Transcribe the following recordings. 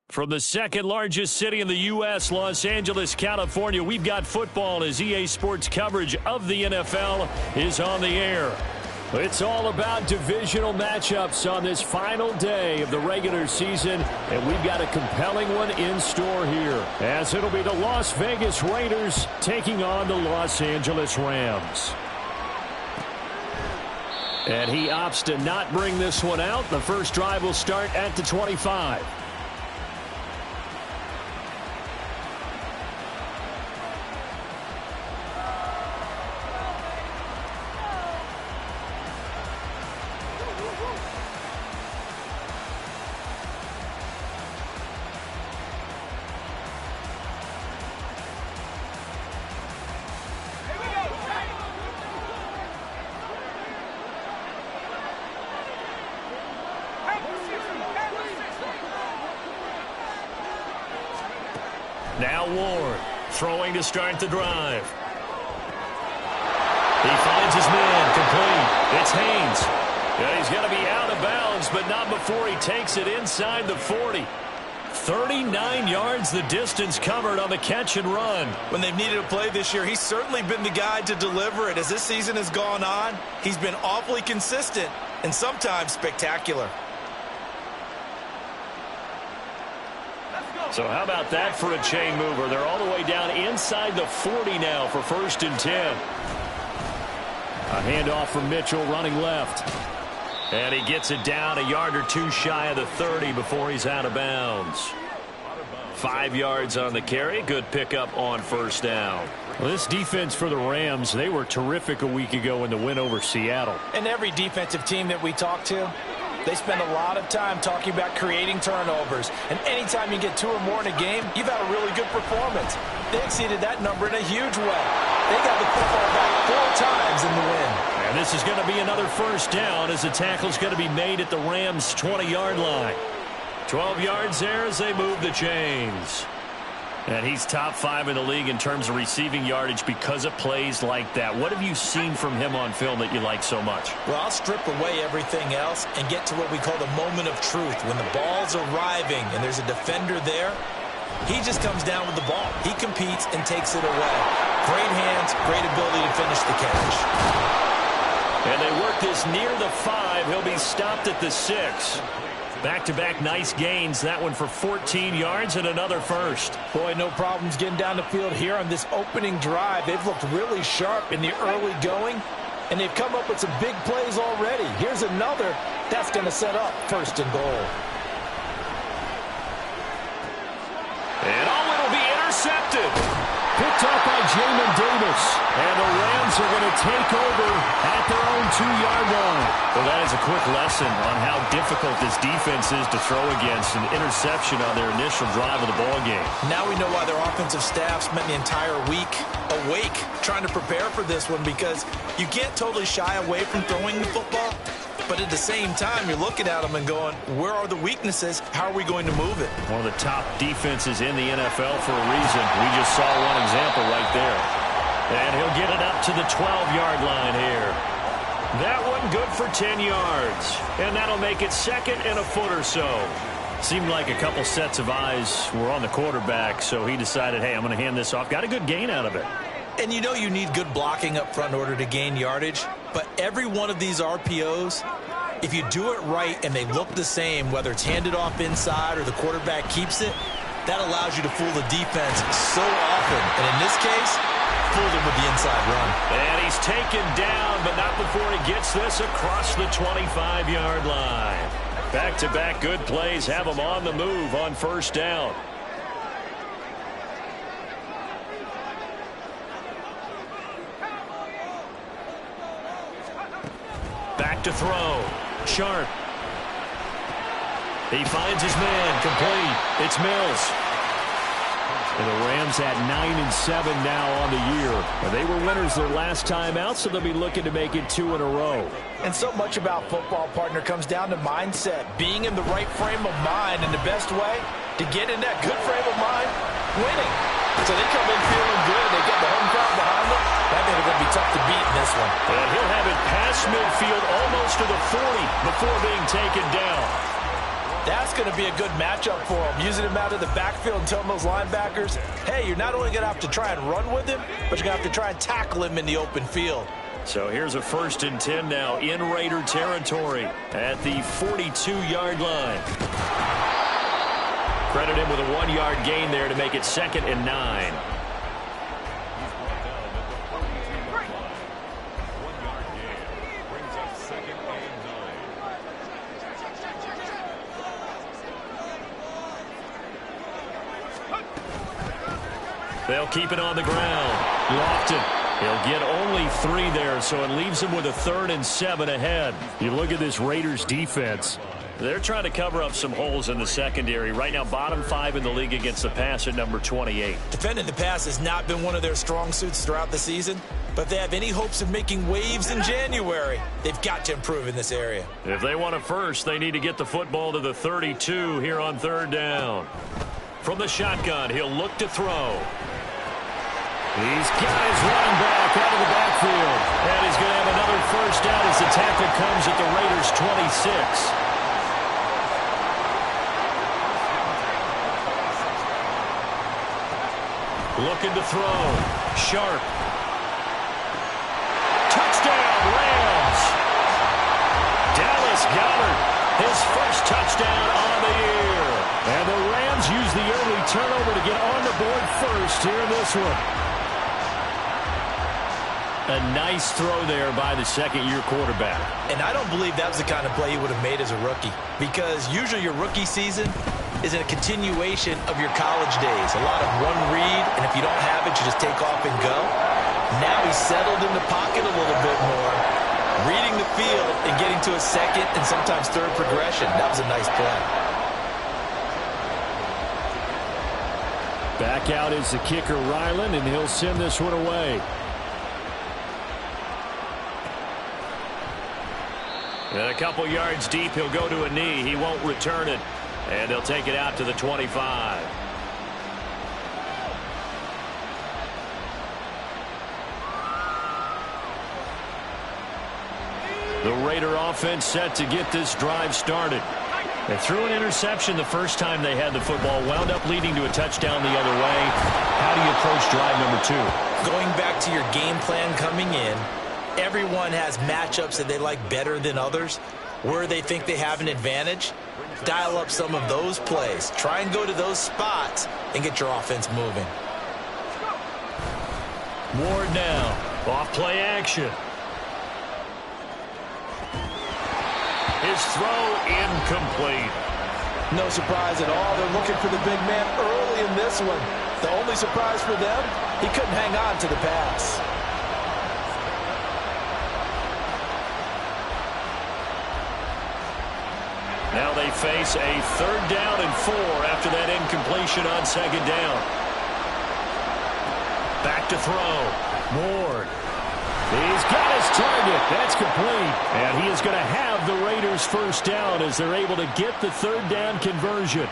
From the second largest city in the U.S., Los Angeles, California, we've got football as EA Sports coverage of the NFL is on the air. It's all about divisional matchups on this final day of the regular season, and we've got a compelling one in store here, as it'll be the Las Vegas Raiders taking on the Los Angeles Rams. And he opts to not bring this one out. The first drive will start at the 25. Now Ward, throwing to start the drive. He finds his man, complete. It's Haynes. Yeah, he's going to be out of bounds, but not before he takes it inside the 40. 39 yards the distance covered on the catch and run. When they've needed a play this year, he's certainly been the guy to deliver it. As this season has gone on, he's been awfully consistent and sometimes spectacular. So how about that for a chain mover? They're all the way down inside the 40 now for 1st and 10. A handoff from Mitchell running left. And he gets it down a yard or two shy of the 30 before he's out of bounds. 5 yards on the carry. Good pickup on 1st down. Well, this defense for the Rams, they were terrific a week ago in the win over Seattle. And every defensive team that we talk to, they spend a lot of time talking about creating turnovers. And anytime you get 2 or more in a game, you've had a really good performance. They exceeded that number in a huge way. They got the football back 4 times in the win. And this is going to be another 1st down as the tackle's going to be made at the Rams' 20-yard line. 12 yards there as they move the chains. And he's top 5 in the league in terms of receiving yardage because of plays like that. What have you seen from him on film that you like so much? Well, I'll strip away everything else and get to what we call the moment of truth. When the ball's arriving and there's a defender there, he just comes down with the ball. He competes and takes it away. Great hands, great ability to finish the catch. And they work this near the 5. He'll be stopped at the 6. Back-to-back nice gains. That one for 14 yards and another 1st. Boy, no problems getting down the field here on this opening drive. They've looked really sharp in the early going, and they've come up with some big plays already. Here's another. That's going to set up 1st and goal. And it'll be intercepted. Picked up by Jamin Davis. And the Rams are going to take over at their own 2-yard line. Well, that is a quick lesson on how difficult this defense is to throw against. An interception on their initial drive of the ballgame. Now we know why their offensive staff spent the entire week awake trying to prepare for this one, because you can't totally shy away from throwing the football. But at the same time, you're looking at them and going, where are the weaknesses? How are we going to move it? One of the top defenses in the NFL for a reason. We just saw one example right there. And he'll get it up to the 12-yard line here. That one good for 10 yards. And that'll make it 2nd and a foot or so. Seemed like a couple sets of eyes were on the quarterback, so he decided, hey, I'm going to hand this off. Got a good gain out of it. And you know you need good blocking up front in order to gain yardage. But every one of these RPOs, if you do it right and they look the same, whether it's handed off inside or the quarterback keeps it, that allows you to fool the defense so often. And in this case, fooled him with the inside run. And he's taken down, but not before he gets this across the 25-yard line. Back-to-back good plays have him on the move on 1st down. Back to throw. Sharp. He finds his man. Complete. It's Mills. And the Rams at 9-7 now on the year. They were winners their last time out, so they'll be looking to make it 2 in a row. And so much about football, partner, comes down to mindset. Being in the right frame of mind, and the best way to get in that good frame of mind, winning. So they come in feeling good. They get the home crowd behind them. I think they're going to be tough to beat in this one. And he'll have it past midfield almost to the 40 before being taken down. That's going to be a good matchup for him, using him out of the backfield and telling those linebackers, hey, you're not only going to have to try and run with him, but you're going to have to try and tackle him in the open field. So here's a 1st and 10 now in Raider territory at the 42-yard line. Credit him with a 1-yard gain there to make it 2nd and 9. They'll keep it on the ground. Lofton. He'll get only 3 there, so it leaves him with a 3rd and 7 ahead. You look at this Raiders defense. They're trying to cover up some holes in the secondary. Right now, bottom 5 in the league against the pass at number 28. Defending the pass has not been one of their strong suits throughout the season, but if they have any hopes of making waves in January, they've got to improve in this area. If they want it first, they need to get the football to the 32 here on 3rd down. From the shotgun, he'll look to throw. He's got his running back out of the backfield. And he's going to have another 1st down as the tackle comes at the Raiders' 26. Looking to throw. Sharp. Touchdown, Rams. Dallas Goedert, his 1st touchdown on the year. And the Rams use the early turnover to get on the board first here in this one. A nice throw there by the 2nd-year quarterback. And I don't believe that was the kind of play he would have made as a rookie, because usually your rookie season is a continuation of your college days. A lot of one read, and if you don't have it, you just take off and go. Now he's settled in the pocket a little bit more, reading the field and getting to a 2nd and sometimes 3rd progression. That was a nice play. Back out is the kicker, Ryland, and he'll send this one away. And a couple yards deep, he'll go to a knee. He won't return it. And they'll take it out to the 25. The Raider offense set to get this drive started. They threw an interception the first time they had the football, wound up leading to a touchdown the other way. How do you approach drive number 2? Going back to your game plan coming in, everyone has matchups that they like better than others, where they think they have an advantage. Dial up some of those plays. Try and go to those spots and get your offense moving. Ward now. Off play action. His throw incomplete. No surprise at all. They're looking for the big man early in this one. The only surprise for them, he couldn't hang on to the pass. Now they face a 3rd down and 4 after that incompletion on 2nd down. Back to throw. Ward. He's got his target. That's complete. And he is going to have the Raiders' 1st down as they're able to get the 3rd down conversion.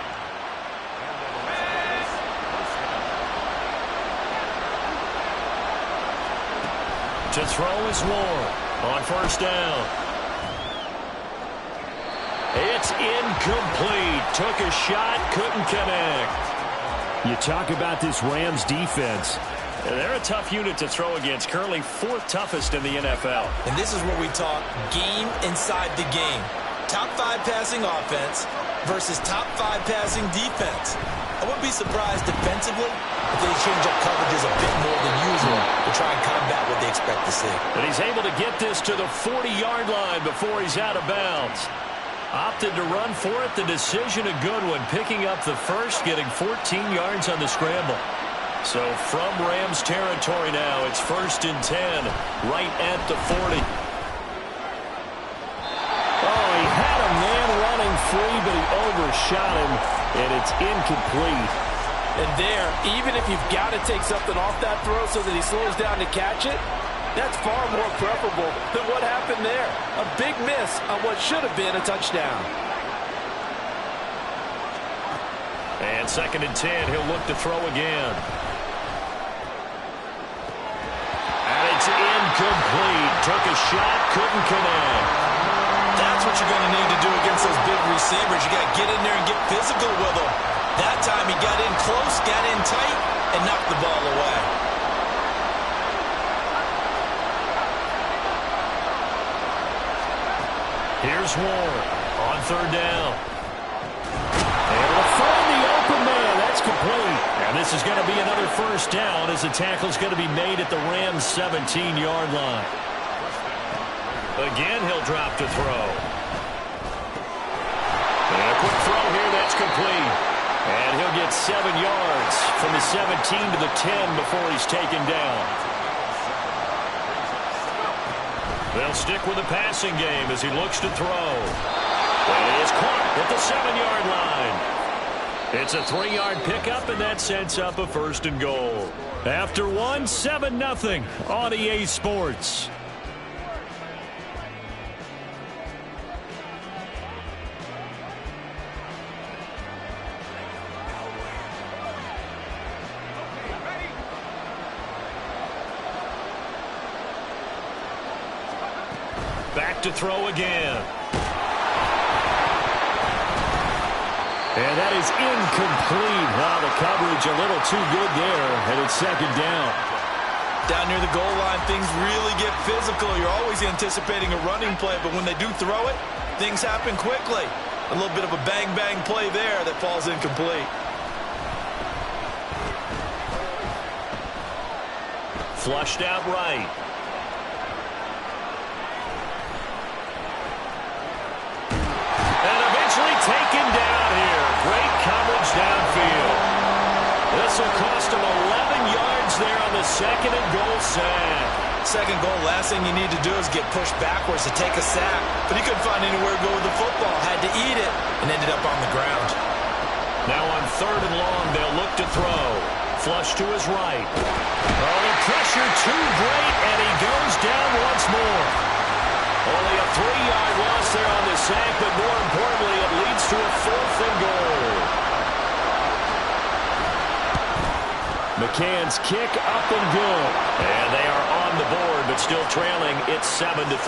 To throw is Ward on 1st down. It's incomplete. Took a shot, couldn't connect. You talk about this Rams defense. They're a tough unit to throw against. Currently 4th toughest in the NFL. And this is where we talk game inside the game. Top 5 passing offense versus top 5 passing defense. I wouldn't be surprised defensively if they change up coverages a bit more than usual to try and combat what they expect to see. And he's able to get this to the 40-yard line before he's out of bounds. Opted to run for it. The decision a good one. Picking up the 1st, getting 14 yards on the scramble. So from Rams territory now, it's 1st and 10, right at the 40. Oh, he had a man running free, but he overshot him, and it's incomplete. And there, even if you've got to take something off that throw so that he slows down to catch it, that's far more preferable than what happened there. A big miss on what should have been a touchdown. And 2nd and 10, he'll look to throw again. And it's incomplete. Took a shot, couldn't connect. That's what you're going to need to do against those big receivers. You got to get in there and get physical with them. That time he got in close, got in tight, and knocked the ball away. Here's Ward on third down. Able to find the open man. That's complete. And this is going to be another first down as the tackle's going to be made at the Rams' 17-yard line. Again, he'll drop to throw. And a quick throw here, that's complete. And he'll get 7 yards from the 17 to the 10 before he's taken down. They'll stick with the passing game as he looks to throw. And he is caught at the 7-yard line. It's a 3-yard pickup, and that sets up a first and goal. After one, 7-0 on EA Sports. Back to throw again. And that is incomplete. Wow, the coverage a little too good there, and it's second down. Down near the goal line, things really get physical. You're always anticipating a running play, but when they do throw it, things happen quickly. A little bit of a bang-bang play there that falls incomplete. Flushed out right. And eventually taken down here. Great coverage downfield. This will cost him 11 yards there on the second and goal sack. Second goal, last thing you need to do is get pushed backwards to take a sack. But he couldn't find anywhere to go with the football. Had to eat it and ended up on the ground. Now on third and long, they'll look to throw. Flush to his right. Oh, the pressure too great, and he goes down once more. Only a 3-yard loss there on the sack, but more importantly, it leads to a fourth and goal. McCann's kick up and good. And they are on the board, but still trailing. It's 7-3.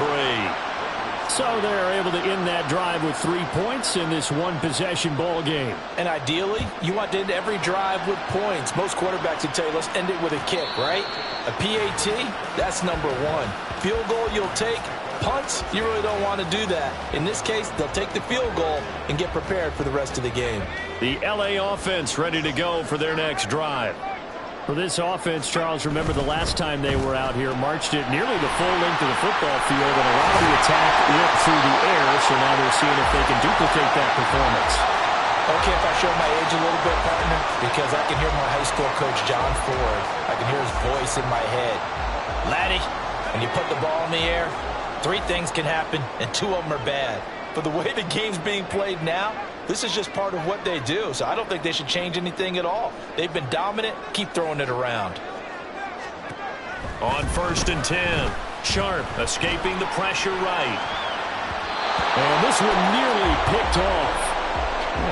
So they're able to end that drive with 3 points in this one-possession ball game. And ideally, you want to end every drive with points. Most quarterbacks would tell you, let's end it with a kick, right? A PAT, that's number one. Field goal you'll take. Punts, you really don't want to do that. In this case, they'll take the field goal and get prepared for the rest of the game. The LA offense ready to go for their next drive. For this offense, Charles, remember the last time they were out here, marched it nearly the full length of the football field, and a lot of the attack went through the air, so now they're seeing if they can duplicate that performance. Okay, if I show my age a little bit, partner, because I can hear my high school coach, John Ford. I can hear his voice in my head. Laddie, when you put the ball in the air, 3 things can happen, and 2 of them are bad. But the way the game's being played now, this is just part of what they do. So I don't think they should change anything at all. They've been dominant. Keep throwing it around. On first and 10, Sharp escaping the pressure right. And this one nearly picked off.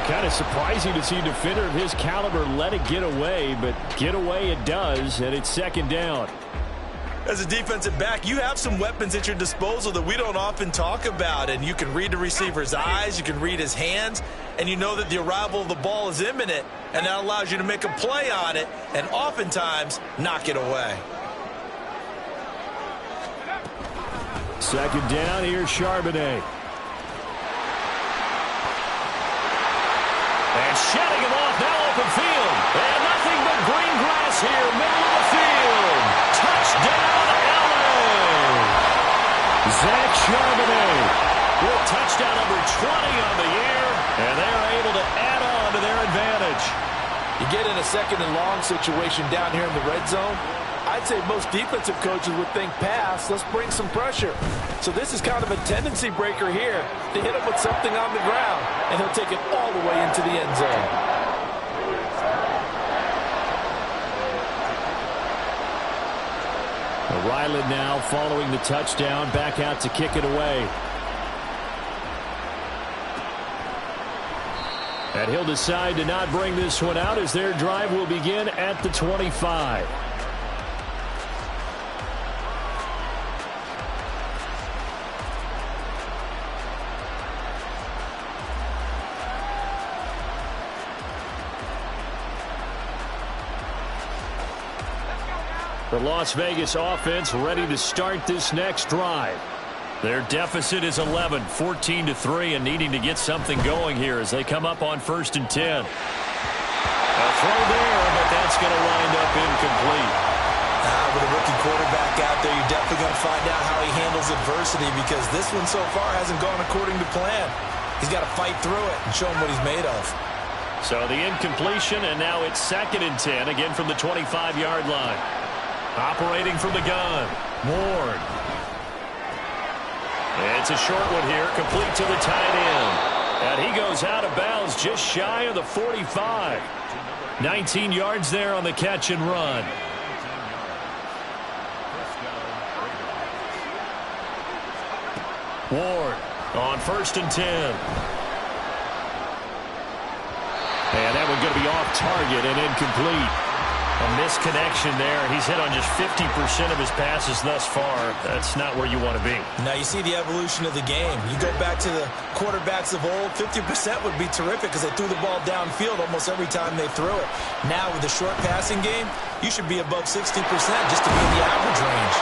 Kind of surprising to see a defender of his caliber let it get away, but get away it does, and it's second down. As a defensive back, you have some weapons at your disposal that we don't often talk about. And you can read the receiver's eyes, you can read his hands, and you know that the arrival of the ball is imminent. And that allows you to make a play on it and oftentimes knock it away. Second down, here's Charbonnet. And shedding him off, now open field. And nothing but green grass here, middle of the field. Touchdown, LA! Zach Charbonnet with touchdown number 20 on the year, and they're able to add on to their advantage. You get in a second and long situation down here in the red zone, I'd say most defensive coaches would think pass, let's bring some pressure. So this is kind of a tendency breaker here to hit him with something on the ground, and he'll take it all the way into the end zone. Ryland now following the touchdown, back out to kick it away. And he'll decide to not bring this one out as their drive will begin at the 25. The Las Vegas offense ready to start this next drive. Their deficit is 11, 14-3, and needing to get something going here as they come up on 1st and 10. A throw there, but that's going to wind up incomplete. With a rookie quarterback out there, you're definitely going to find out how he handles adversity, because this one so far hasn't gone according to plan. He's got to fight through it and show him what he's made of. So the incompletion, and now it's 2nd and 10, again from the 25-yard line. Operating from the gun, Ward. It's a short one here, complete to the tight end. And he goes out of bounds just shy of the 45. 19 yards there on the catch and run. Ward on 1st and 10. And that one going to be off target and incomplete. A misconnection there. He's hit on just 50% of his passes thus far. That's not where you want to be. Now you see the evolution of the game. You go back to the quarterbacks of old, 50% would be terrific because they threw the ball downfield almost every time they threw it. Now with the short passing game, you should be above 60% just to be in the average range.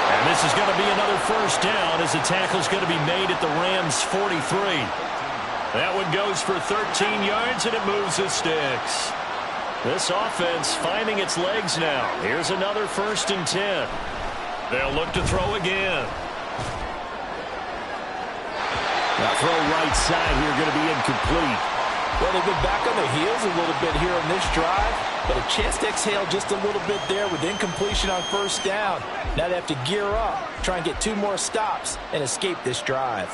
And this is going to be another 1st down as the tackle's going to be made at the Rams' 43. That one goes for 13 yards, and it moves the sticks. This offense finding its legs now. Here's another 1st and 10. They'll look to throw again. Now throw right side here going to be incomplete. Well, they've been back on their heels a little bit here on this drive, but a chance to exhale just a little bit there with incompletion on 1st down. Now they have to gear up, try and get 2 more stops, and escape this drive.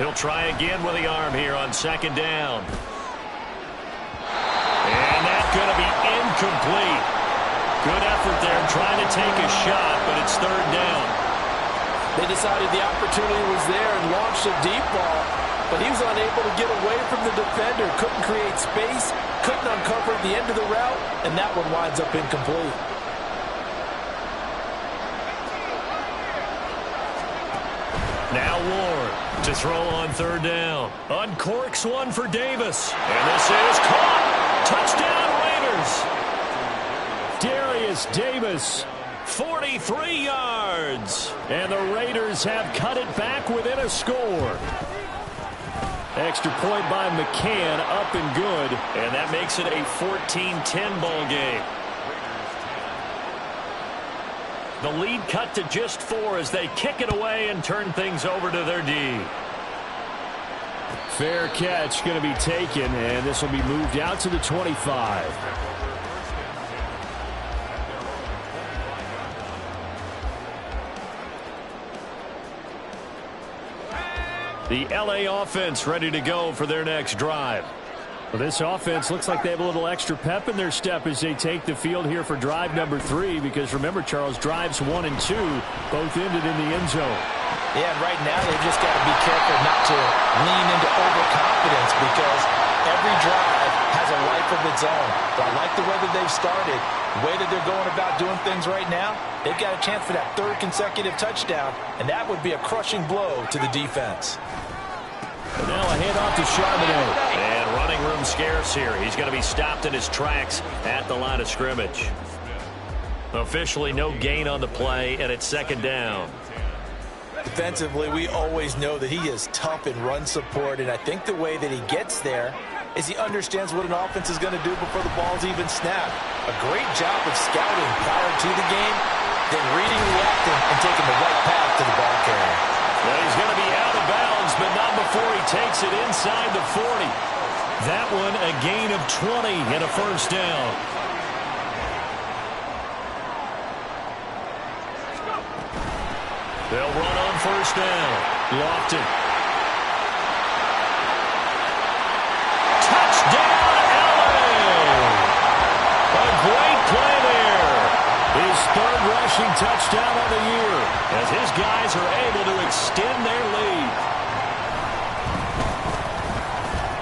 He'll try again with the arm here on 2nd down. And that's going to be incomplete. Good effort there trying to take a shot, but it's 3rd down. They decided the opportunity was there and launched a deep ball, but he was unable to get away from the defender. Couldn't create space, couldn't uncover the end of the route, and that one winds up incomplete. Now Ward to throw on 3rd down. Uncorks one for Davis. And this is caught. Touchdown Raiders. Darius Davis, 43 yards. And the Raiders have cut it back within a score. Extra point by McCann, up and good. And that makes it a 14-10 ball game. The lead cut to just 4 as they kick it away and turn things over to their D. Fair catch going to be taken, and this will be moved out to the 25. The LA offense ready to go for their next drive. Well, this offense looks like they have a little extra pep in their step as they take the field here for drive number 3, because remember, Charles, drives 1 and 2 both ended in the end zone. Yeah, and right now they've just got to be careful not to lean into overconfidence, because every drive has a life of its own. But I like the way that they've started, the way that they're going about doing things right now. They've got a chance for that 3rd consecutive touchdown, and that would be a crushing blow to the defense. And now a handoff to Charbonnet. And running room scarce here. He's going to be stopped in his tracks at the line of scrimmage. Officially no gain on the play, and it's 2nd down. Defensively, we always know that he is tough in run support, and I think the way that he gets there is he understands what an offense is going to do before the ball's even snapped. A great job of scouting prior to the game, then reading, reacting, and taking the right path to the ball carrier. Well, he's going to be out of bounds, but not before he takes it inside the 40. That one a gain of 20 and a 1st down. They'll run on 1st down. Lofton. Touchdown, LA! A great play there. His 3rd rushing touchdown of the year as his guys are able to extend their lead.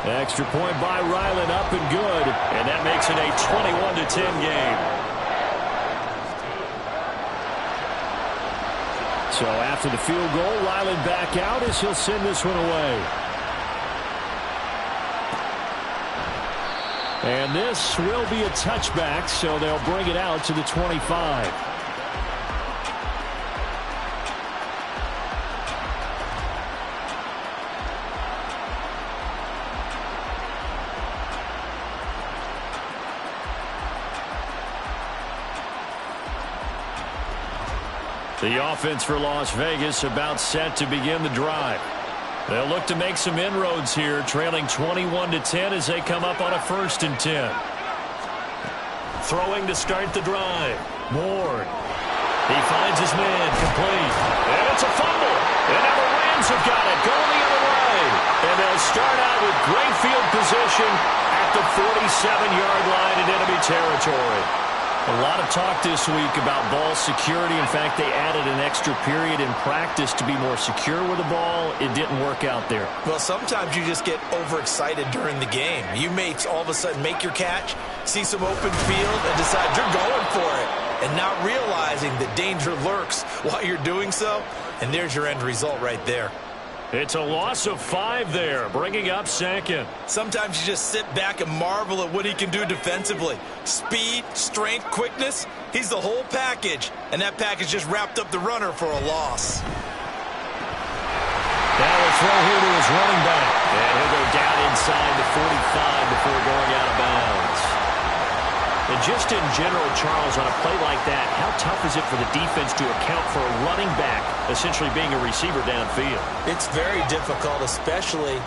Extra point by Ryland, up and good, and that makes it a 21-10 game. So after the field goal, Ryland back out as he'll send this one away. And this will be a touchback, so they'll bring it out to the 25. The offense for Las Vegas about set to begin the drive. They'll look to make some inroads here, trailing 21-10 as they come up on a 1st and 10. Throwing to start the drive. Moore. He finds his man, complete. And it's a fumble. And now the Rams have got it, going the other way. And they'll start out with great field position at the 47-yard line in enemy territory. A lot of talk this week about ball security. In fact, they added an extra period in practice to be more secure with the ball. It didn't work out there. Well, sometimes you just get overexcited during the game. You may all of a sudden make your catch, see some open field, and decide you're going for it, and not realizing that danger lurks while you're doing so. And there's your end result right there. It's a loss of 5 there, bringing up 2nd. Sometimes you just sit back and marvel at what he can do defensively. Speed, strength, quickness, he's the whole package. And that package just wrapped up the runner for a loss. Now a throw here to his running back. And he'll go down inside the 45 before going out of bounds. And just in general, Charles, on a play like that, how tough is it for the defense to account for a running back essentially being a receiver downfield? It's very difficult, especially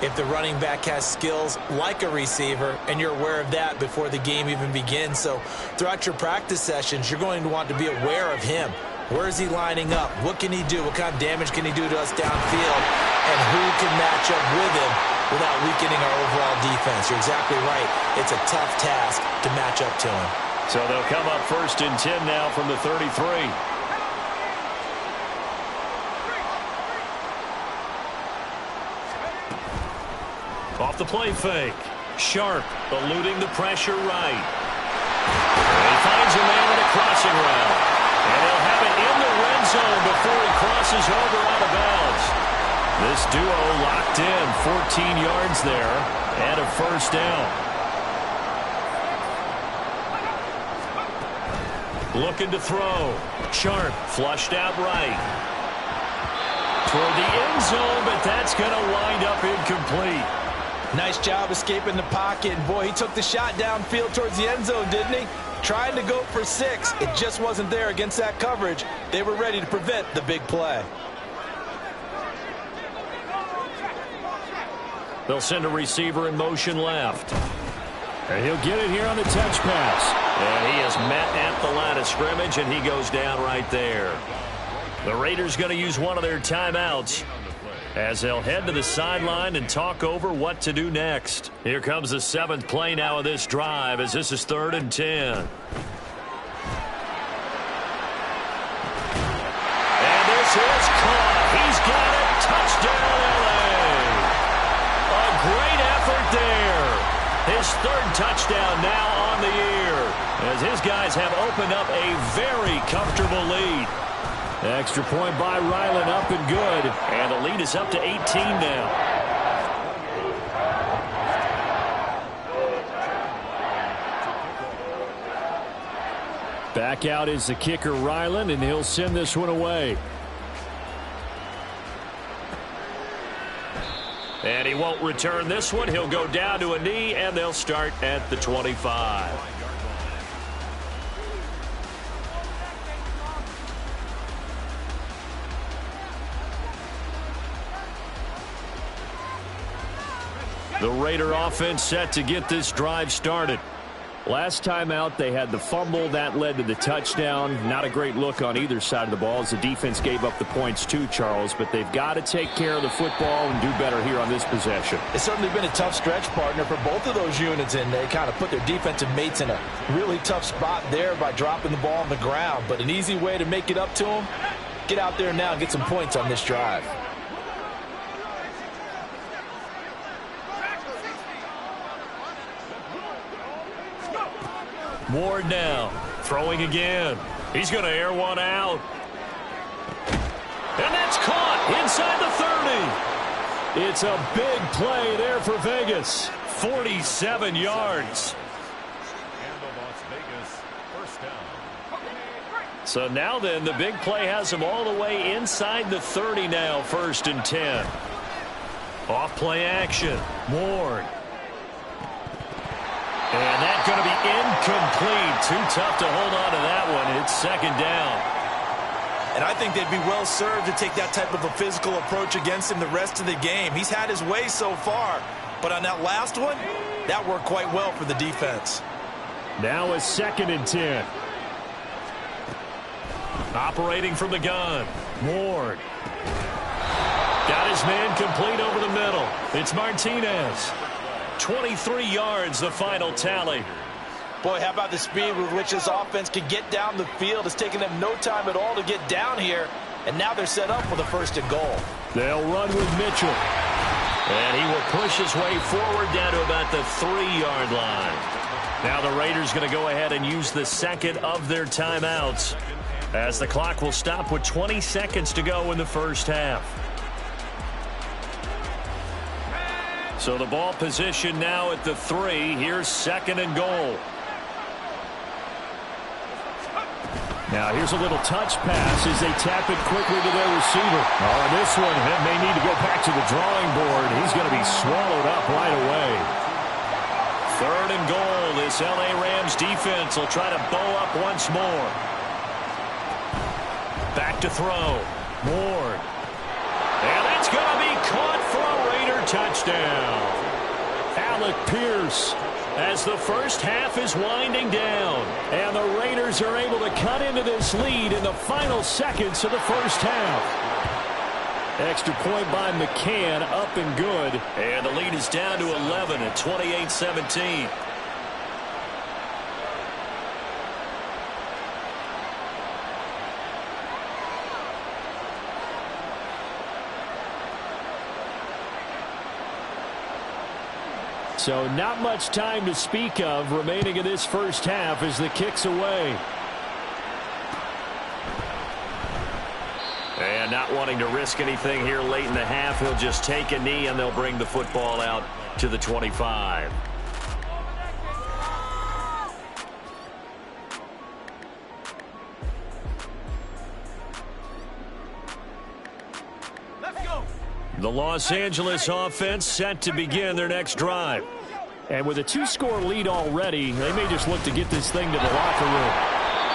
if the running back has skills like a receiver, and you're aware of that before the game even begins. So throughout your practice sessions, you're going to want to be aware of him. Where is he lining up? What can he do? What kind of damage can he do to us downfield? And who can match up with him without weakening our overall defense? You're exactly right. It's a tough task to match up to him. So they'll come up 1st and 10 now from the 33. Off the play fake. Sharp eluding the pressure right. And he finds a man in a crossing route. And he'll have it in the red zone before he crosses over out of bounds. This duo locked in, 14 yards there, and a 1st down. Looking to throw. Sharp flushed out right. Toward the end zone, but that's going to wind up incomplete. Nice job escaping the pocket. And boy, he took the shot downfield towards the end zone, didn't he? Trying to go for 6. It just wasn't there against that coverage. They were ready to prevent the big play. They'll send a receiver in motion left. And he'll get it here on the touch pass. And he is met at the line of scrimmage, and he goes down right there. The Raiders going to use one of their timeouts as they'll head to the sideline and talk over what to do next. Here comes the 7th play now of this drive as this is 3rd and 10. And this is caught. He's got it. Touchdown, L.A. A great effort there. His 3rd touchdown now on the year as his guys have opened up a very comfortable lead. Extra point by Ryland, up and good. And the lead is up to 18 now. Back out is the kicker, Ryland, and he'll send this one away. And he won't return this one. He'll go down to a knee, and they'll start at the 25. The Raider offense set to get this drive started. Last time out, they had the fumble. That led to the touchdown. Not a great look on either side of the ball as the defense gave up the points too, Charles. But they've got to take care of the football and do better here on this possession. It's certainly been a tough stretch, partner, for both of those units, and they kind of put their defensive mates in a really tough spot there by dropping the ball on the ground. But an easy way to make it up to them, get out there now and get some points on this drive. Ward now, throwing again. He's going to air one out. And that's caught inside the 30. It's a big play there for Vegas. 47 yards. So now then, the big play has him all the way inside the 30 now, 1st and 10. Off play action. Ward. And that's going to be incomplete. Too tough to hold on to that one. It's 2nd down. And I think they'd be well served to take that type of a physical approach against him the rest of the game. He's had his way so far. But on that last one, that worked quite well for the defense. Now a 2nd and 10. Operating from the gun. Ward. Got his man complete over the middle. It's Martinez. 23 yards, the final tally. Boy, how about the speed with which this offense can get down the field? It's taken them no time at all to get down here. And now they're set up for the 1st and goal. They'll run with Mitchell. And he will push his way forward down to about the 3-yard line. Now the Raiders going to go ahead and use the 2nd of their timeouts, as the clock will stop with 20 seconds to go in the 1st half. So the ball position now at the 3. Here's 2nd and goal. Now here's a little touch pass as they tap it quickly to their receiver. On this one, they may need to go back to the drawing board. He's going to be swallowed up right away. 3rd and goal. This L.A. Rams defense will try to bow up once more. Back to throw. Ward. And that's going to be caught for a Raider touchdown. Alec Pierce, as the 1st half is winding down. And the Raiders are able to cut into this lead in the final seconds of the 1st half. Extra point by McCann, up and good. And the lead is down to 11 at 28-17. So not much time to speak of remaining in this 1st half as the kick's away. And not wanting to risk anything here late in the half, he'll just take a knee and they'll bring the football out to the 25. The Los Angeles offense set to begin their next drive. And with a 2-score lead already, they may just look to get this thing to the locker room.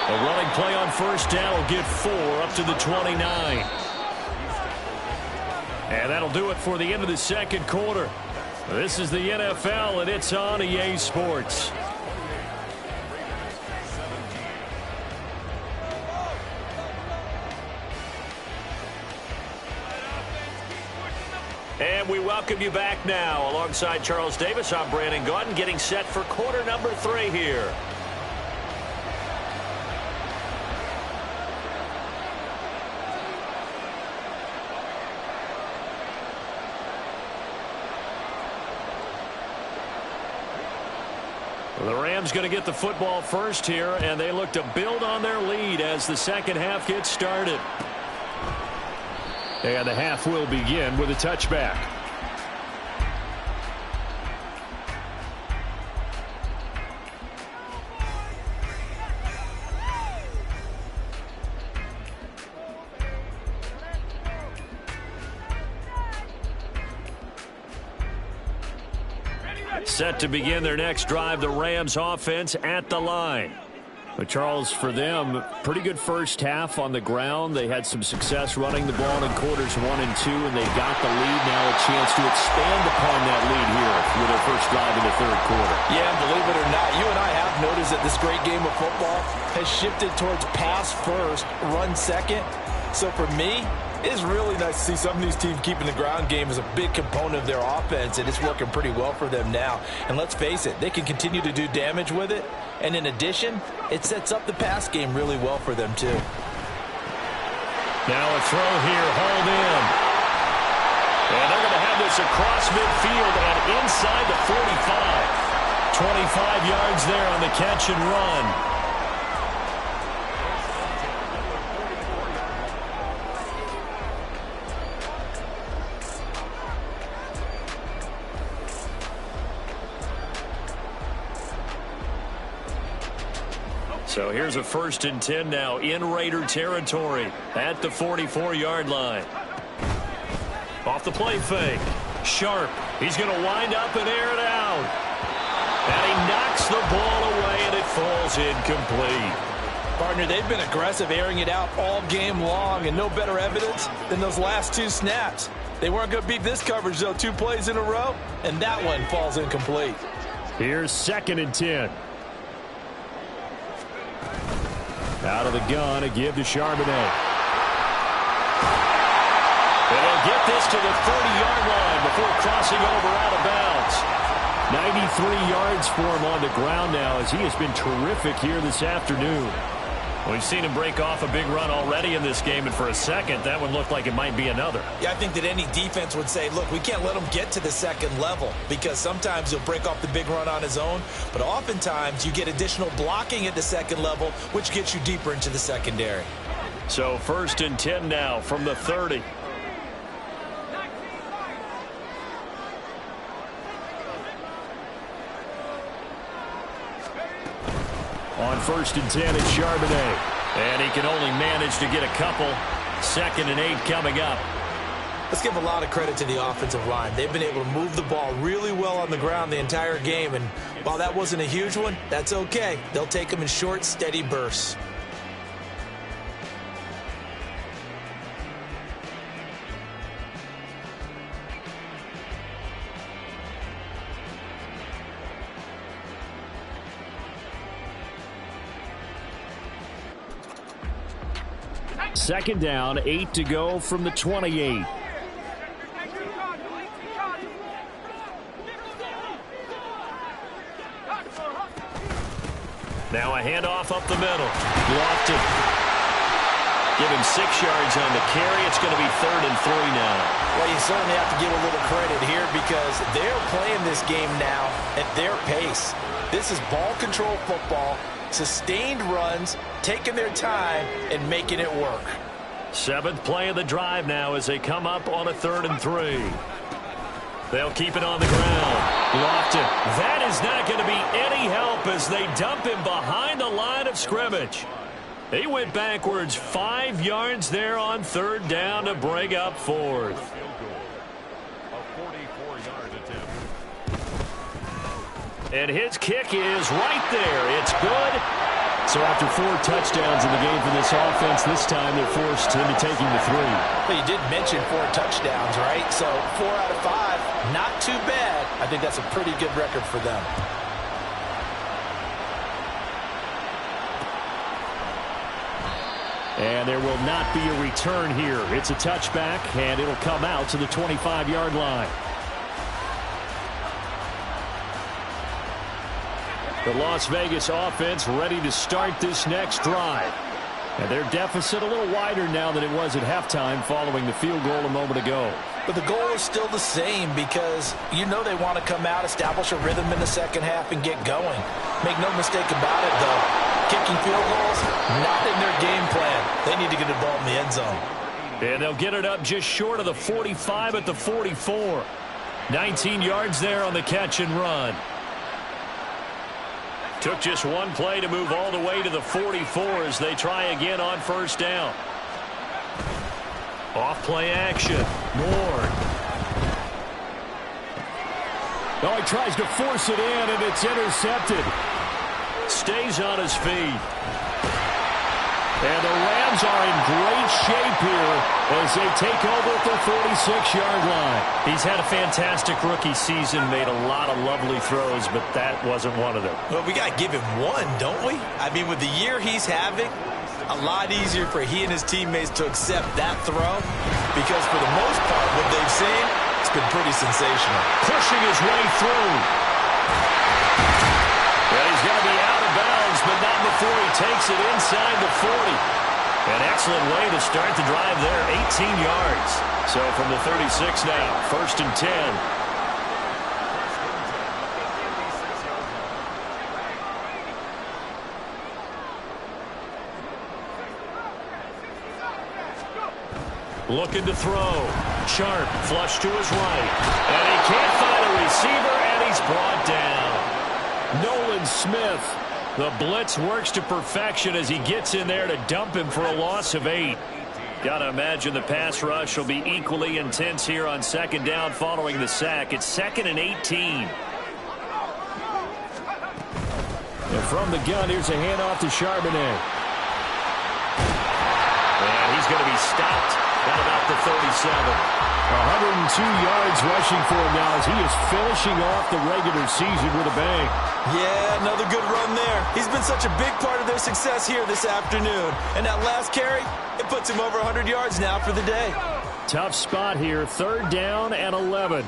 A running play on 1st down will get 4 up to the 29. And that'll do it for the end of the 2nd quarter. This is the NFL, and it's on EA Sports. And we welcome you back now. Alongside Charles Davis, I'm Brandon Gaudin, getting set for quarter number 3 here. Well, the Rams going to get the football first here, and they look to build on their lead as the 2nd half gets started. And the half will begin with a touchback. Set to begin their next drive, the Rams offense at the line. But Charles, for them, pretty good 1st half on the ground. They had some success running the ball in quarters 1 and 2, and they got the lead. Now a chance to expand upon that lead here with their first drive in the 3rd quarter. Yeah, and believe it or not, you and I have noticed that this great game of football has shifted towards pass first, run second. So for me, it is really nice to see some of these teams keeping the ground game as a big component of their offense, and it's working pretty well for them now. And let's face it, they can continue to do damage with it. And in addition, it sets up the pass game really well for them, too. Now a throw here, hauled in. And they're going to have this across midfield and inside the 45. 25 yards there on the catch and run. So here's a 1st and 10 now in Raider territory at the 44-yard line. Off the play fake. Sharp. He's going to wind up and air it out. And he knocks the ball away, and it falls incomplete. Partner, they've been aggressive airing it out all game long, and no better evidence than those last 2 snaps. They weren't going to beat this coverage, though, 2 plays in a row, and that one falls incomplete. Here's 2nd and 10. Out of the gun, a give to Charbonnet. And he'll get this to the 30-yard line before crossing over out of bounds. 93 yards for him on the ground now, as he has been terrific here this afternoon. We've seen him break off a big run already in this game, and for a second, that one looked like it might be another. Yeah, I think that any defense would say, look, we can't let him get to the 2nd level, because sometimes he'll break off the big run on his own, but oftentimes you get additional blocking at the 2nd level, which gets you deeper into the secondary. So 1st and 10 now from the 30. On 1st and 10, it's Charbonnet. And he can only manage to get a couple. 2nd and 8 coming up. Let's give a lot of credit to the offensive line. They've been able to move the ball really well on the ground the entire game. And while that wasn't a huge one, that's okay. They'll take them in short, steady bursts. Second down, 8 to go from the 28. Now a handoff up the middle. Lofton. Give him 6 yards on the carry. It's going to be 3rd and 3 now. Well, you certainly have to give a little credit here because they're playing this game now at their pace. This is ball control football, sustained runs, taking their time and making it work. 7th play of the drive now as they come up on a 3rd and 3. They'll keep it on the ground. Lofton. That is not going to be any help as they dump him behind the line of scrimmage. He went backwards 5 yards there on 3rd down to bring up 4th. And his kick is right there. It's good. So after 4 touchdowns in the game for this offense, this time they're forced into taking the 3. Well, you did mention 4 touchdowns, right? So 4 out of 5, not too bad. I think that's a pretty good record for them. And there will not be a return here. It's a touchback, and it'll come out to the 25-yard line. The Las Vegas offense ready to start this next drive. And their deficit a little wider now than it was at halftime following the field goal a moment ago. But the goal is still the same because you know they want to come out, establish a rhythm in the 2nd half, and get going. Make no mistake about it, though. Kicking field goals, not in their game plan. They need to get the ball in the end zone. And they'll get it up just short of the 45 at the 44. 19 yards there on the catch and run. Took just 1 play to move all the way to the 44 as they try again on 1st down. Off-play action. Ward. Oh, he tries to force it in, and it's intercepted. Stays on his feet. And the Rams are in great shape here as they take over at the 46-yard line. He's had a fantastic rookie season, made a lot of lovely throws, but that wasn't one of them. Well, we got to give him one, don't we? I mean, with the year he's having, a lot easier for he and his teammates to accept that throw because for the most part, what they've seen, it's been pretty sensational. Pushing his way through. Well, he's going to be out of bounds, but not before he takes it inside the 40. An excellent way to start the drive there, 18 yards. So from the 36 now, 1st and 10. Looking to throw. Sharp, flush to his right. And he can't find a receiver, and he's brought down. Nolan Smith The blitz works to perfection as he gets in there to dump him for a loss of 8. Got to imagine the pass rush will be equally intense here on second down following the sack. It's 2nd and 18. And from the gun, here's a handoff to Charbonnet. And he's going to be stopped at about the 37. 102 yards rushing for him now as he is finishing off the regular season with a bang. Yeah, another good run there. He's been such a big part of their success here this afternoon. And that last carry, it puts him over 100 yards now for the day. Tough spot here, 3rd down and 11.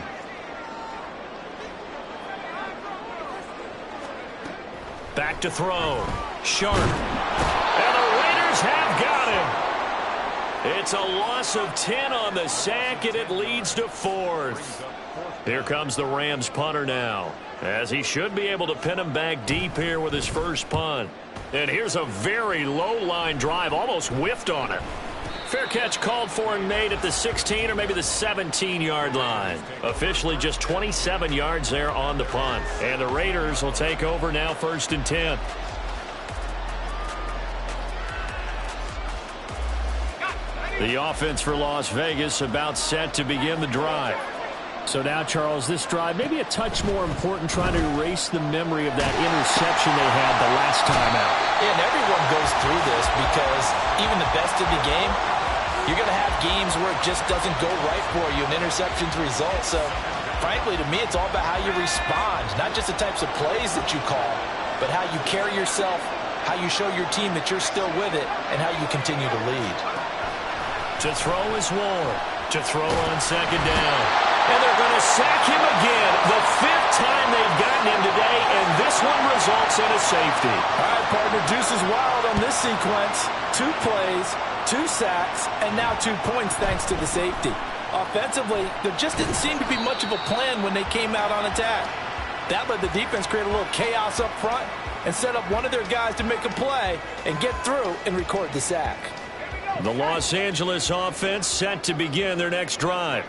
Back to throw. Sharp. And the Raiders have got him. It's a loss of 10 on the sack, and it leads to 4th. Here comes the Rams punter now, as he should be able to pin him back deep here with his first punt. And here's a very low-line drive, almost whiffed on it. Fair catch called for and made at the 16 or maybe the 17-yard line. Officially just 27 yards there on the punt. And the Raiders will take over now 1st and 10. The offense for Las Vegas about set to begin the drive. So now, Charles, this drive maybe a touch more important, trying to erase the memory of that interception they had the last time out. Yeah, and everyone goes through this because even the best of the game, you're going to have games where it just doesn't go right for you, and interceptions result. So, frankly, to me, it's all about how you respond, not just the types of plays that you call, but how you carry yourself, how you show your team that you're still with it, and how you continue to lead. To throw is Ward. To throw on second down. And they're going to sack him again. The 5th time they've gotten him today, and this one results in a safety. All right, partner, deuce is wild on this sequence. 2 plays, 2 sacks, and now 2 points thanks to the safety. Offensively, there just didn't seem to be much of a plan when they came out on attack. That let the defense create a little chaos up front and set up one of their guys to make a play and get through and record the sack. The Los Angeles offense set to begin their next drive.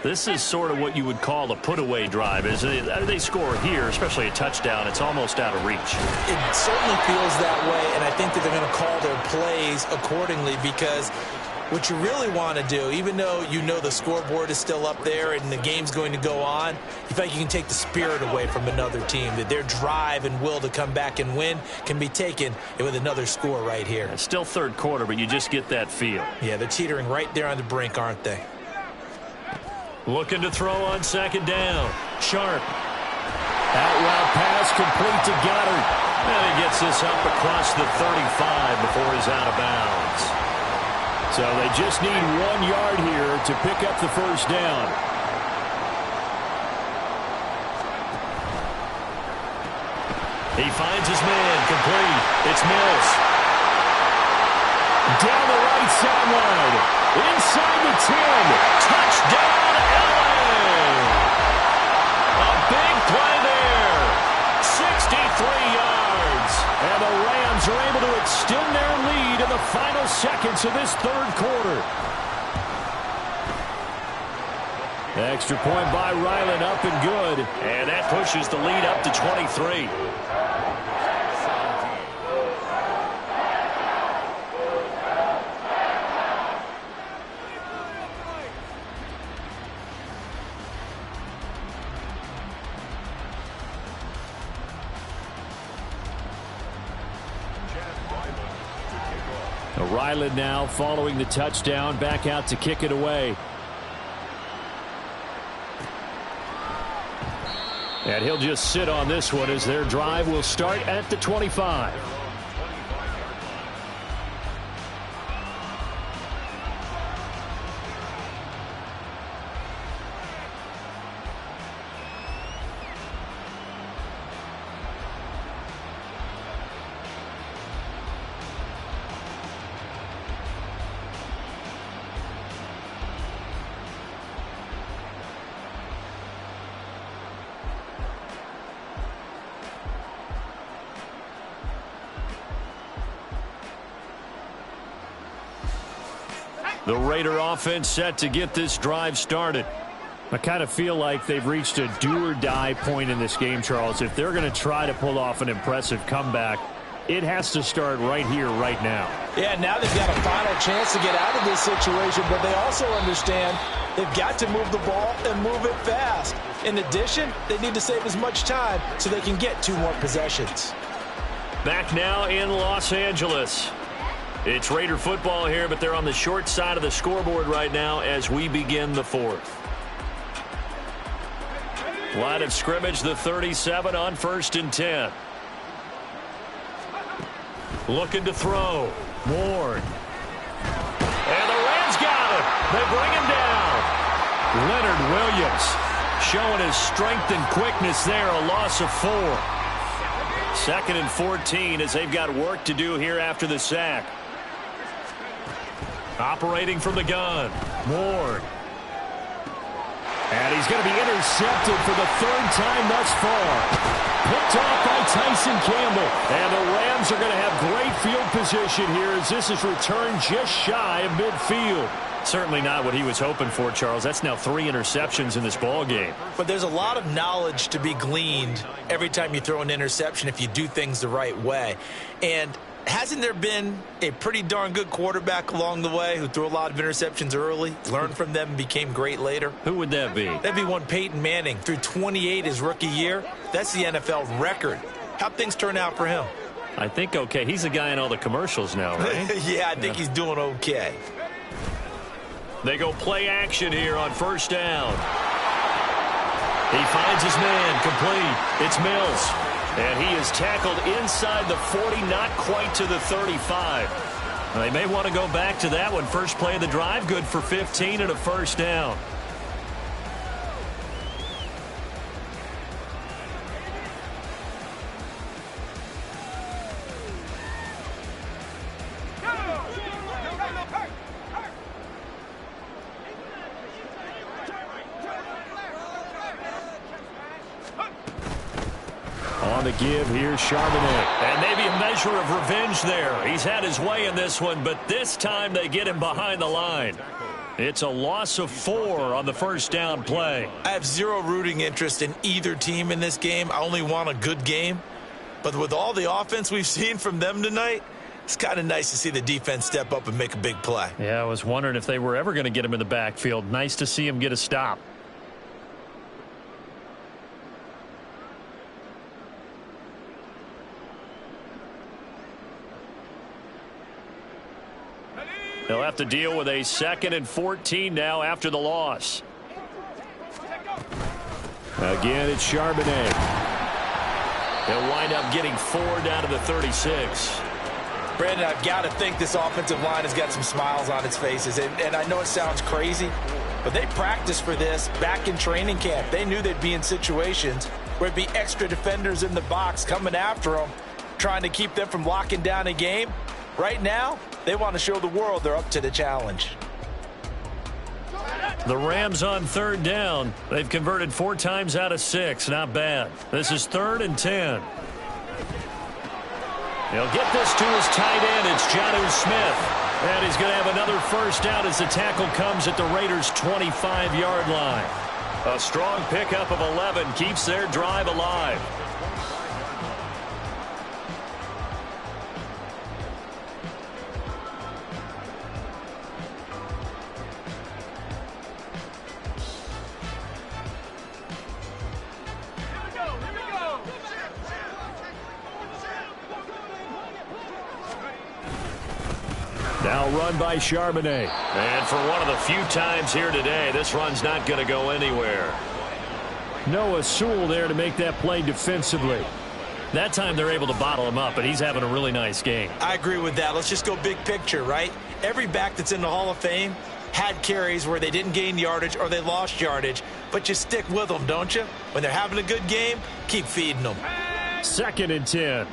This is sort of what you would call a put-away drive, isn't it? They score here, especially a touchdown. It's almost out of reach. It certainly feels that way, and I think that they're going to call their plays accordingly because what you really want to do, even though you know the scoreboard is still up there and the game's going to go on, you feel like you can take the spirit away from another team, that their drive and will to come back and win can be taken with another score right here. It's still 3rd quarter, but you just get that feel. Yeah, they're teetering right there on the brink, aren't they? Looking to throw on second down. Sharp. Out route pass complete to Goddard. And he gets this up across the 35 before he's out of bounds. So they just need 1 yard here to pick up the first down. He finds his man, complete. It's Mills. Down the right sideline. Inside the 10. Touchdown, LA. A big play there. 63 yards. And the Rams are able to extend their lead in the final seconds of this 3rd quarter. Extra point by Ryland, up and good. And that pushes the lead up to 23. Ryland now following the touchdown, back out to kick it away. And he'll just sit on this one as their drive will start at the 25. The Raider offense set to get this drive started. I kind of feel like they've reached a do-or-die point in this game, Charles. If they're going to try to pull off an impressive comeback, it has to start right here, right now. Yeah, now they've got a final chance to get out of this situation, but they also understand they've got to move the ball and move it fast. In addition, they need to save as much time so they can get 2 more possessions. Back now in Los Angeles. It's Raider football here, but they're on the short side of the scoreboard right now as we begin the 4th. Line of scrimmage, the 37 on 1st and 10. Looking to throw. Ward. And the Rams got him. They bring him down. Leonard Williams showing his strength and quickness there. A loss of 4. 2nd and 14 as they've got work to do here after the sack. Operating from the gun. Ward. And he's going to be intercepted for the 3rd time thus far. Picked off by Tyson Campbell. And the Rams are going to have great field position here as this is returned just shy of midfield. Certainly not what he was hoping for, Charles. That's now 3 interceptions in this ball game. But there's a lot of knowledge to be gleaned every time you throw an interception if you do things the right way. And hasn't there been a pretty darn good quarterback along the way who threw a lot of interceptions early, learned from them, and became great later? Who would that be? That'd be one Peyton Manning. Threw 28 his rookie year. That's the NFL record. How'd things turn out for him? I think okay. He's the guy in all the commercials now, right? Yeah, I think he's doing okay. They go play action here on 1st down. He finds his man complete. It's Mills. And he is tackled inside the 40, not quite to the 35. They may want to go back to that one. First play of the drive, good for 15 and a 1st down. On the give, here's Charbonnet. And maybe a measure of revenge there. He's had his way in this one, but this time they get him behind the line. It's a loss of 4 on the 1st down play. I have zero rooting interest in either team in this game. I only want a good game. But with all the offense we've seen from them tonight, it's kind of nice to see the defense step up and make a big play. Yeah, I was wondering if they were ever going to get him in the backfield. Nice to see him get a stop. They'll have to deal with a 2nd and 14 now after the loss. Again, it's Charbonnet. They'll wind up getting 4 down to the 36. Brandon, I've got to think this offensive line has got some smiles on its faces. And I know it sounds crazy, but they practiced for this back in training camp. They knew they'd be in situations where it'd be extra defenders in the box coming after them, trying to keep them from locking down a game. Right now, they want to show the world they're up to the challenge. The Rams on 3rd down. They've converted 4 times out of 6. Not bad. This is 3rd and 10. He'll get this to his tight end. It's Jonnu Smith. And he's going to have another 1st down as the tackle comes at the Raiders' 25-yard line. A strong pickup of 11 keeps their drive alive. Now run by Charbonnet. And for one of the few times here today, this run's not going to go anywhere. Noah Sewell there to make that play defensively. That time they're able to bottle him up, but he's having a really nice game. I agree with that. Let's just go big picture, right? Every back that's in the Hall of Fame had carries where they didn't gain yardage or they lost yardage, but you stick with them, don't you? When they're having a good game, keep feeding them. 2nd and 10.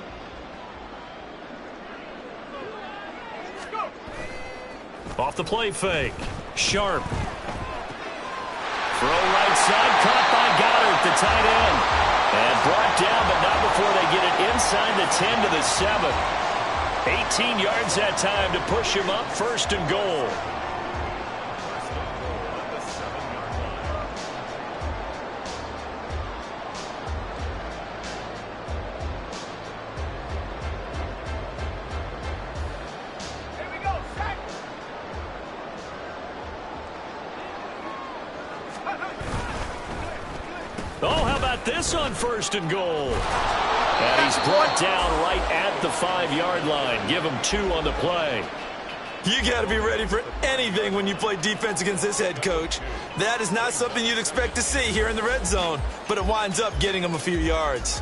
Off the play fake. Sharp. Throw right side. Caught by Goddard, the tight end. And brought down, but not before they get it inside the 10 to the 7. 18 yards that time to push him up. 1st and goal. about this on 1st and goal? And he's brought down right at the 5-yard line. Give him 2 on the play. You got to be ready for anything when you play defense against this head coach. That is not something you'd expect to see here in the red zone, but it winds up getting him a few yards.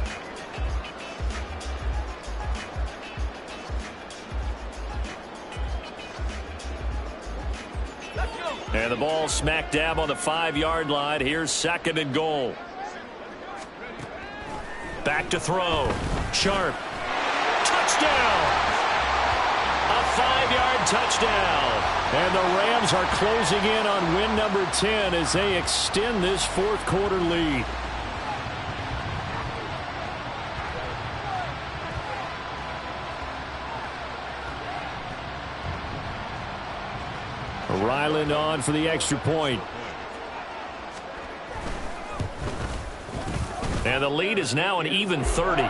And the ball smack dab on the 5-yard line. Here's 2nd and goal. Back to throw. Sharp. Touchdown! A 5-yard touchdown. And the Rams are closing in on win number 10 as they extend this 4th quarter lead. Ryland on for the extra point. And the lead is now an even 30.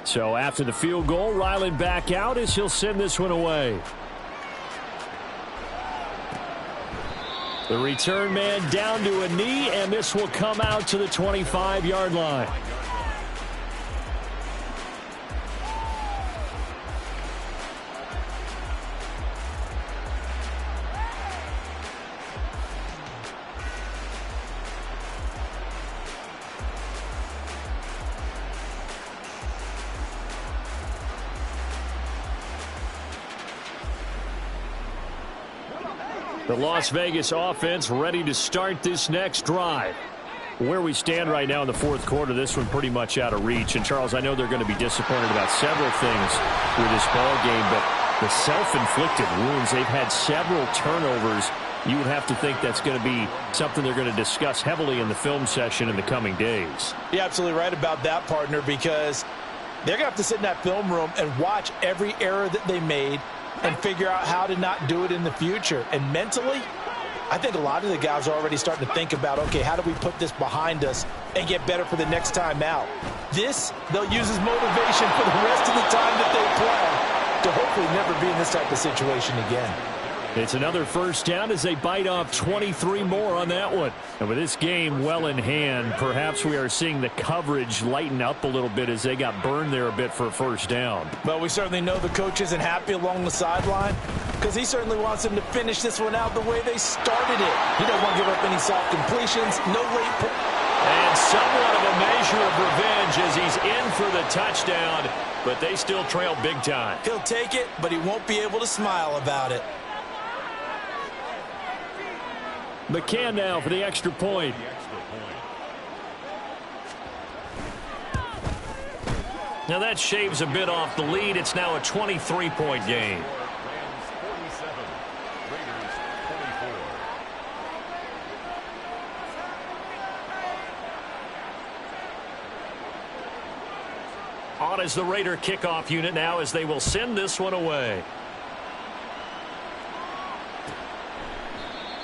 So after the field goal, Ryland back out as he'll send this one away. The return man down to a knee, and this will come out to the 25-yard line. The Las Vegas offense ready to start this next drive. Where we stand right now in the 4th quarter, this one pretty much out of reach. And, Charles, I know they're going to be disappointed about several things with this ball game, but the self-inflicted wounds, they've had several turnovers. You would have to think that's going to be something they're going to discuss heavily in the film session in the coming days. You're absolutely right about that, partner, because they're going to have to sit in that film room and watch every error that they made and figure out how to not do it in the future. And mentally, I think a lot of the guys are already starting to think about, okay, how do we put this behind us and get better for the next time out? This, they'll use as motivation for the rest of the time that they play to hopefully never be in this type of situation again. It's another first down as they bite off 23 more on that one. And with this game well in hand, perhaps we are seeing the coverage lighten up a little bit as they got burned there a bit for a first down. Well, we certainly know the coach isn't happy along the sideline because he certainly wants them to finish this one out the way they started it. He doesn't want to give up any soft completions, no late. And somewhat of a measure of revenge as he's in for the touchdown, but they still trail big time. He'll take it, but he won't be able to smile about it. McCann now for the extra point. Now that shaves a bit off the lead. It's now a 23-point game. On is the Raider kickoff unit now as they will send this one away.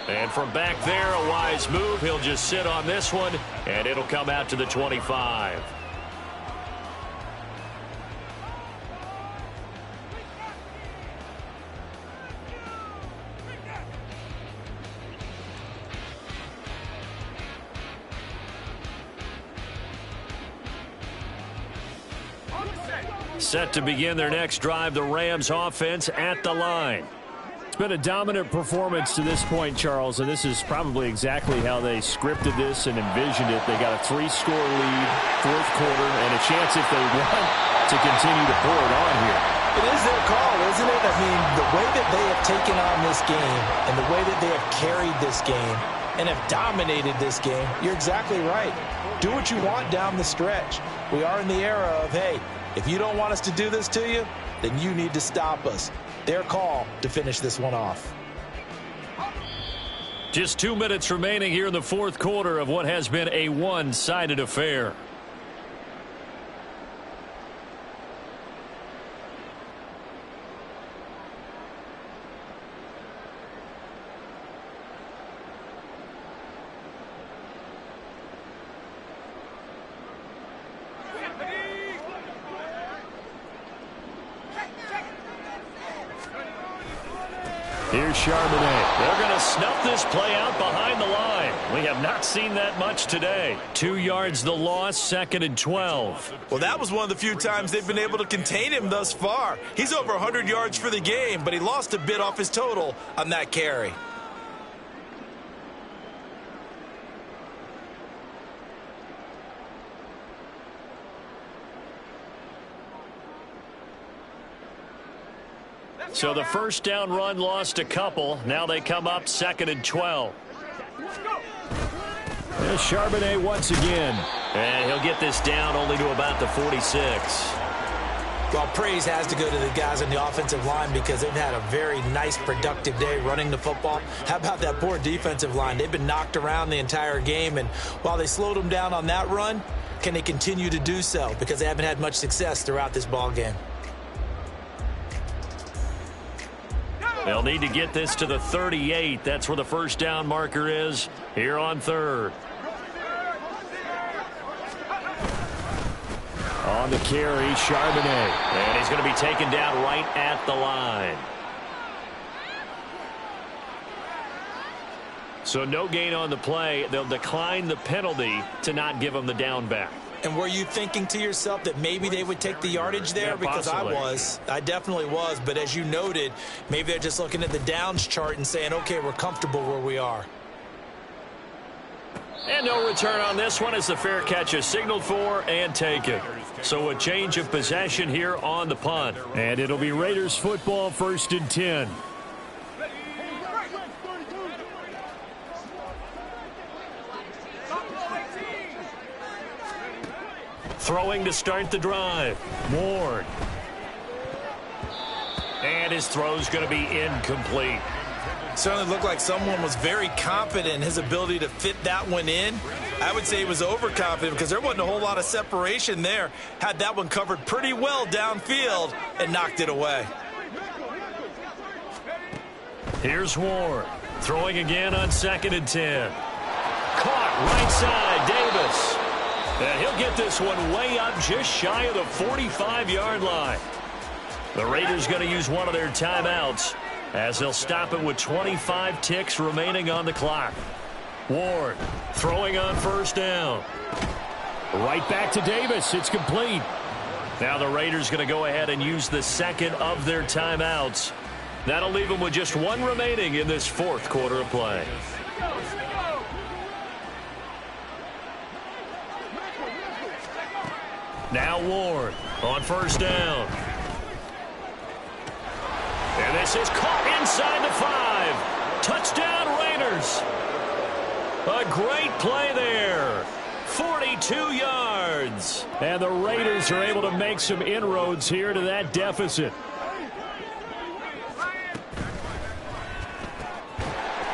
And from back there, a wise move. He'll just sit on this one, and it'll come out to the 25. Set to begin their next drive, the Rams offense at the line. It's been a dominant performance to this point, Charles, and this is probably exactly how they scripted this and envisioned it. They got a 3-score lead, 4th quarter, and a chance if they want to continue to pour it on here. It is their call, isn't it? I mean, the way that they have taken on this game and the way that they have carried this game and have dominated this game, you're exactly right. Do what you want down the stretch. We are in the era of, hey, if you don't want us to do this to you, then you need to stop us. Their call to finish this one off. Just 2 minutes remaining here in the 4th quarter of what has been a one-sided affair. Here's Charbonnet. They're going to snuff this play out behind the line. We have not seen that much today. 2 yards the loss, 2nd and 12. Well, that was one of the few times they've been able to contain him thus far. He's over 100 yards for the game, but he lost a bit off his total on that carry. So the first down run lost a couple. Now they come up 2nd and 12. There's Charbonnet once again. And he'll get this down only to about the 46. Well, praise has to go to the guys on the offensive line because they've had a very nice, productive day running the football. How about that poor defensive line? They've been knocked around the entire game, and while they slowed them down on that run, can they continue to do so? Because they haven't had much success throughout this ball game. They'll need to get this to the 38. That's where the first down marker is here on 3rd. On the carry, Charbonnet. And he's going to be taken down right at the line. So no gain on the play. They'll decline the penalty to not give him the down back. And were you thinking to yourself that maybe they would take the yardage there? Yeah, because possibly. I definitely was. But as you noted, maybe they're just looking at the downs chart and saying, okay, we're comfortable where we are. And no return on this one as the fair catch is signaled for and taken. So a change of possession here on the punt. And it'll be Raiders football, 1st and 10. Throwing to start the drive. Ward. And his throw's going to be incomplete. Certainly looked like someone was very confident in his ability to fit that one in. I would say he was overconfident because there wasn't a whole lot of separation there. Had that one covered pretty well downfield and knocked it away. Here's Ward. Throwing again on 2nd and 10. Caught right side, Davis. And he'll get this one way up just shy of the 45-yard line. The Raiders going to use one of their timeouts as they'll stop it with 25 ticks remaining on the clock. Ward throwing on 1st down. Right back to Davis. It's complete. Now the Raiders going to go ahead and use the 2nd of their timeouts. That'll leave them with just 1 remaining in this 4th quarter of play. Now Ward on 1st down. And this is caught inside the 5. Touchdown Raiders. A great play there. 42 yards. And the Raiders are able to make some inroads here to that deficit.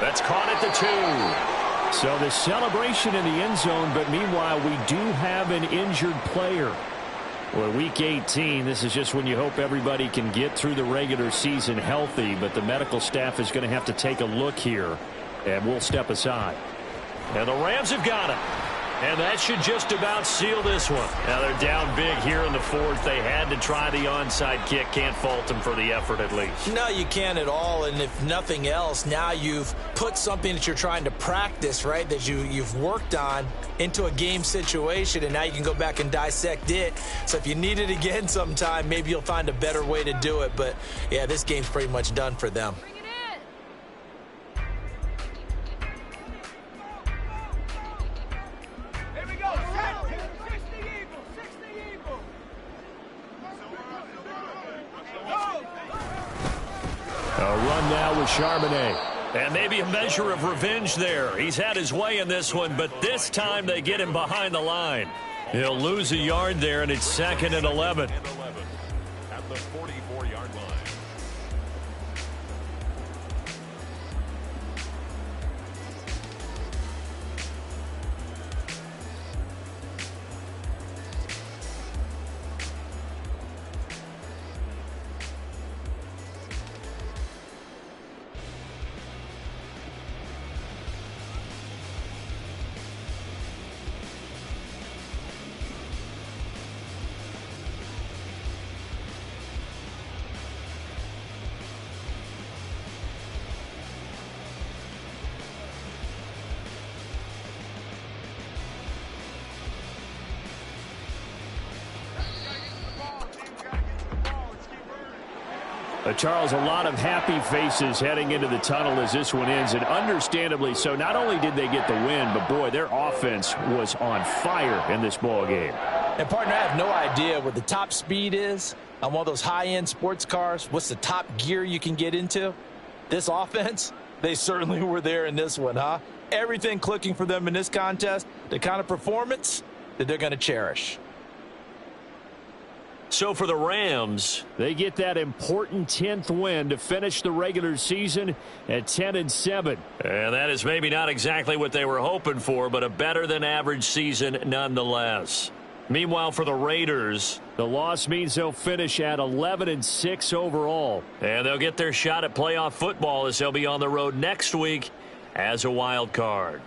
That's caught at the 2. So the celebration in the end zone, but meanwhile we do have an injured player. Well, week 18, this is just when you hope everybody can get through the regular season healthy, but the medical staff is going to have to take a look here, and we'll step aside. And the Rams have got him. And that should just about seal this one. Now they're down big here in the 4th. They had to try the onside kick. Can't fault them for the effort at least. No, you can't at all. And if nothing else, now you've put something that you're trying to practice, right, that you've worked on into a game situation, and now you can go back and dissect it. So if you need it again sometime, maybe you'll find a better way to do it. But, yeah, this game's pretty much done for them. A run now with Charbonnet. And maybe a measure of revenge there. He's had his way in this one, but this time they get him behind the line. He'll lose a yard there, and it's 2nd and 11. At the 44-yard line. Charles, a lot of happy faces heading into the tunnel as this one ends, and understandably so. Not only did they get the win, but, boy, their offense was on fire in this ball game. And, partner, I have no idea what the top speed is on one of those high-end sports cars. What's the top gear you can get into? This offense, they certainly were there in this one, huh? Everything clicking for them in this contest, the kind of performance that they're going to cherish. So for the Rams, they get that important 10th win to finish the regular season at 10-7. And that is maybe not exactly what they were hoping for, but a better than average season nonetheless. Meanwhile, for the Raiders, the loss means they'll finish at 11-6 overall. And they'll get their shot at playoff football as they'll be on the road next week as a wild card.